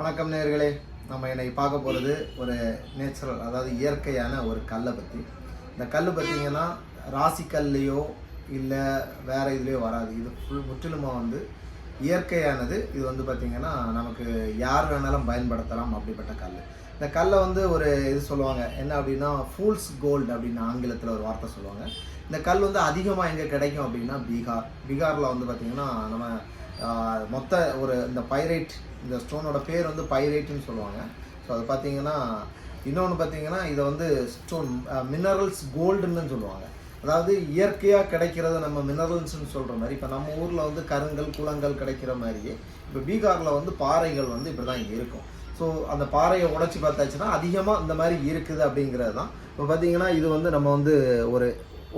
வணக்கம் நேயர்களே. நம்ம இன்னைக்கு பார்க்க போகிறது ஒரு நேச்சுரல், அதாவது இயற்கையான ஒரு கல்லை பற்றி. இந்த கல் பார்த்திங்கன்னா ராசிக்கல்லையோ இல்லை வேறு இதுலேயோ வராது. இது முற்றிலுமாக இயற்கையானது. இது பார்த்திங்கன்னா நமக்கு யார் வேணாலும் பயன்படுத்தலாம் அப்படிப்பட்ட கல். இந்த கல்லை ஒரு இது சொல்லுவாங்க, என்ன அப்படின்னா ஃபூல்ஸ் கோல்டு அப்படின்னு ஆங்கிலத்தில் ஒரு வார்த்தை சொல்லுவாங்க. இந்த கல் அதிகமாக எங்கே கிடைக்கும் அப்படின்னா பீகாரில் பார்த்திங்கன்னா நம்ம மொத்த இந்த பைரைட், இந்த ஸ்டோனோட பேர் பைரைட்டுன்னு சொல்லுவாங்க. ஸோ அது பார்த்திங்கன்னா இன்னொன்று பார்த்திங்கன்னா இதை ஸ்டோன் மினரல்ஸ் கோல்டுன்னு சொல்லுவாங்க. அதாவது இயற்கையாக கிடைக்கிறத நம்ம மினரல்ஸ்ன்னு சொல்கிற மாதிரி, இப்போ நம்ம ஊரில் கருங்கல் குளங்கள் கிடைக்கிற மாதிரியே இப்போ பீகாரில் பாறைகள் இப்படி தான் இங்கே இருக்கும். ஸோ அந்த பாறையை உடைச்சி பார்த்தாச்சுன்னா அதிகமாக இந்த மாதிரி இருக்குது அப்படிங்கிறது தான். இப்போ பார்த்திங்கன்னா இது நம்ம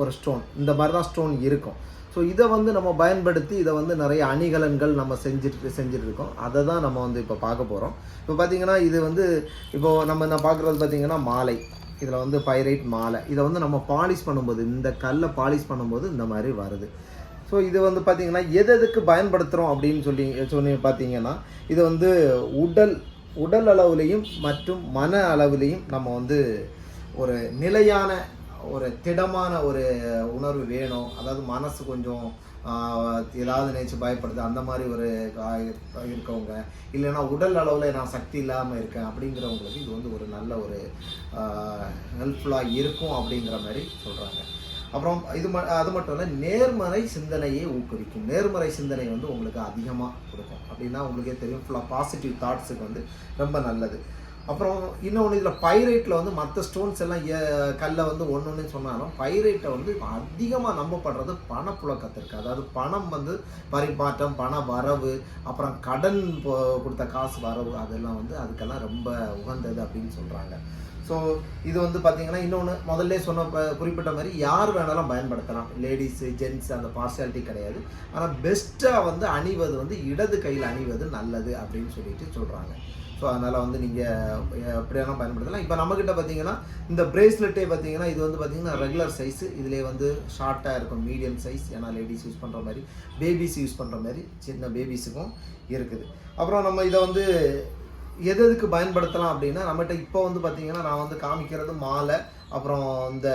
ஒரு ஸ்டோன், இந்த மாதிரி தான் ஸ்டோன் இருக்கும். ஸோ இதை நம்ம பயன்படுத்தி இதை நிறைய அணிகலன்கள் நம்ம செஞ்சுட்டு இருக்கோம். அதை தான் நம்ம இப்போ பார்க்க போகிறோம். இப்போ பார்த்திங்கன்னா இது இப்போது நான் பார்க்குறது பார்த்திங்கன்னா மாலை. இதில் பைரைட் மாலை. இதை நம்ம பாலிஷ் பண்ணும்போது, இந்த கல்லை பாலிஷ் பண்ணும்போது இந்த மாதிரி வருது. ஸோ இது பார்த்திங்கன்னா எதுக்கு பயன்படுத்துகிறோம் அப்படின்னு சொல்லி பார்த்திங்கன்னா இது உடல் அளவுலேயும் மற்றும் மன அளவுலேயும் நம்ம ஒரு நிலையான ஒரு திடமான ஒரு உணர்வு வேணும். அதாவது மனசு கொஞ்சம் ஏதாவது நினைச்சு பயப்படுது அந்த மாதிரி ஒரு இருக்கவங்க, இல்லைன்னா உடல் அளவில் நான் சக்தி இல்லாமல் இருக்கேன் அப்படிங்கிறவங்களுக்கு இது ஒரு நல்ல ஒரு ஹெல்ப்ஃபுல்லாக இருக்கும் அப்படிங்கிற மாதிரி சொல்கிறாங்க. அப்புறம் அது மட்டும் இல்லை, நேர்மறை சிந்தனையை ஊக்குவிக்கும். நேர்மறை சிந்தனை உங்களுக்கு அதிகமாக கொடுக்கும். அப்படின்னா உங்களுக்கே தெரியும், ஃபுல்லாக பாசிட்டிவ் தாட்ஸுக்கு ரொம்ப நல்லது. அப்புறம் இன்னொன்று, இதில் பைரைட்டில் மற்ற ஸ்டோன்ஸ் எல்லாம் கல்லை ஒன்று சொன்னாலும் பைரைட்டை அதிகமாக நம்பப்படுறது பணப்புழக்கத்திற்கு. அதாவது பணம் பரிமாற்றம், பண வரவு, அப்புறம் கடன் கொடுத்த காசு வரவு, அதெல்லாம் அதுக்கெல்லாம் ரொம்ப உகந்தது அப்படின்னு சொல்கிறாங்க. ஸோ இது பார்த்திங்கன்னா இன்னொன்று முதல்ல குறிப்பிட்ட மாதிரி யார் வேணாலும் பயன்படுத்தலாம். லேடிஸு ஜென்ட்ஸ் அந்த பார்ஷியாலிட்டி கிடையாது. ஆனால் பெஸ்ட்டாக அணிவது இடது கையில் அணிவது நல்லது அப்படின்னு சொல்கிறாங்க. ஸோ அதனால் நீங்கள் எப்படியான பயன்படுத்தலாம். இப்போ நம்மக்கிட்ட பார்த்திங்கன்னா இந்த பிரேஸ்லெட்டே பார்த்திங்கன்னா இது பார்த்திங்கன்னா ரெகுலர் சைஸு. இதிலே ஷார்ட்டாக இருக்கும், மீடியம் சைஸ். ஏன்னா லேடிஸ் யூஸ் பண்ணுற மாதிரி, பேபிஸ் யூஸ் பண்ணுற மாதிரி சின்ன பேபிஸுக்கும் இருக்குது. அப்புறம் நம்ம இதை எதுக்கு பயன்படுத்தலாம் அப்படின்னா, நம்மகிட்ட இப்போ பார்த்திங்கன்னா நான் காமிக்கிறது மாலை, அப்புறம் இந்த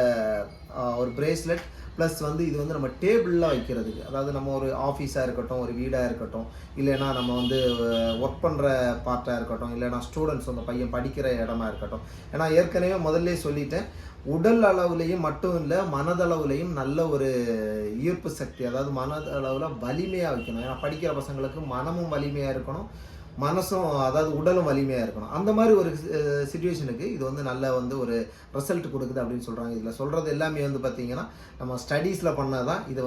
ஒரு பிரேஸ்லெட் ப்ளஸ் இது நம்ம டேபிளில் வைக்கிறதுக்கு. அதாவது நம்ம ஒரு ஆஃபீஸாக இருக்கட்டும், ஒரு வீடாக இருக்கட்டும், இல்லைன்னா நம்ம ஒர்க் பண்ணுற பார்ட்டாக இருக்கட்டும், இல்லைனா ஸ்டூடெண்ட்ஸ் பையன் படிக்கிற இடமா இருக்கட்டும். ஏன்னா ஏற்கனவே முதல்ல சொல்லிட்டேன், உடல் அளவுலேயும் மட்டும் இல்லை, மனதளவுலேயும் நல்ல ஒரு ஈர்ப்பு சக்தி, அதாவது மனதளவில் வலிமையாக வைக்கணும். ஏன்னா படிக்கிற பசங்களுக்கு மனமும் வலிமையாக இருக்கணும், மனசும் அதாவது உடலும் வலிமையாக இருக்கணும். அந்த மாதிரி ஒரு சிச்சுவேஷனுக்கு இது நல்ல ஒரு ரிசல்ட் கொடுக்குது அப்படின்னு சொல்கிறாங்க. இதில் சொல்கிறது எல்லாமே பார்த்திங்கன்னா நம்ம ஸ்டடீஸில் பண்ணதான். இது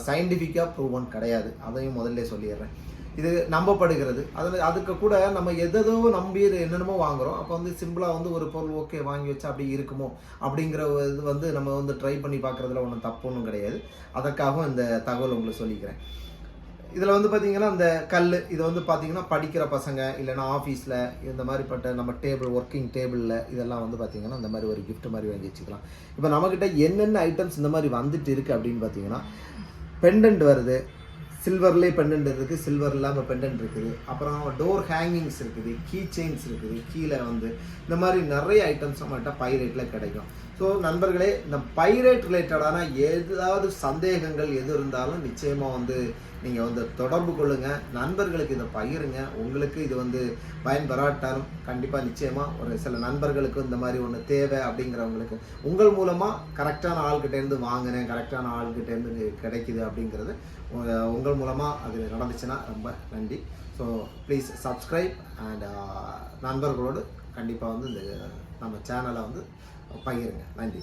சயின்டிஃபிக்காக ப்ரூவன் கிடையாது. அதையும் முதல்ல சொல்லிடுறேன். இது நம்பப்படுகிறது. அதுக்கு கூட நம்ம எதோ நம்பி என்னென்னமோ வாங்குகிறோம். அப்போ சிம்பிளாக ஒரு பொருள் ஓகே வாங்கி வச்சா அப்படி இருக்குமோ அப்படிங்கிற இது நம்ம ட்ரை பண்ணி பார்க்குறதுல ஒன்றும் தப்பு ஒன்றும் கிடையாது. அதற்காகவும் இந்த தகவல் உங்களுக்கு சொல்லிக்கிறேன். இதில் பார்த்திங்கன்னா இந்த கல் இது பார்த்திங்கன்னா படிக்கிற பசங்க, இல்லைன்னா ஆஃபீஸில் இந்த மாதிரிப்பட்ட நம்ம டேபிள், ஒர்க்கிங் டேபிளில் இதெல்லாம் பார்த்திங்கன்னா இந்த மாதிரி ஒரு கிஃப்ட் மாதிரி வாங்கி வச்சுக்கலாம். இப்போ நம்மக்கிட்ட என்னென்ன ஐட்டம்ஸ் இந்த மாதிரி வந்துட்டு இருக்குது அப்படின்னு பார்த்திங்கன்னா, பெண்டன்ட் வருது, சில்வர்லேயே பெண்டன்ட் இருக்குது, சில்வர் இல்லாமல் பெண்டன்ட் இருக்குது, அப்புறம் டோர் ஹேங்கிங்ஸ் இருக்குது, கீ செயின்ஸ் இருக்குது, கீழே இந்த மாதிரி நிறைய ஐட்டம்ஸ் நம்மகிட்ட பைரேட்டில் கிடைக்கும். ஸோ நண்பர்களே, இந்த பைரேட் ரிலேட்டடான ஏதாவது சந்தேகங்கள் எது இருந்தாலும் நிச்சயமாக நீங்கள் தொடர்பு கொள்ளுங்கள். நண்பர்களுக்கு இதை பகிருங்க. உங்களுக்கு இது பயன்பெறாட்டாலும் கண்டிப்பாக நிச்சயமாக ஒரு சில நண்பர்களுக்கு இந்த மாதிரி ஒன்று தேவை அப்படிங்கிறவங்களுக்கு உங்கள் மூலமாக கரெக்டான ஆள்கிட்டேருந்து வாங்கினேன், கரெக்டான ஆள்கிட்டேருந்து கிடைக்குது அப்படிங்கிறது உங்கள் மூலமாக அது நடந்துச்சுன்னா ரொம்ப நன்றி. ஸோ ப்ளீஸ் சப்ஸ்கிரைப் அண்ட் நண்பர்களோடு கண்டிப்பாக இந்த நம்ம சேனலை பகிருங்க. நன்றி.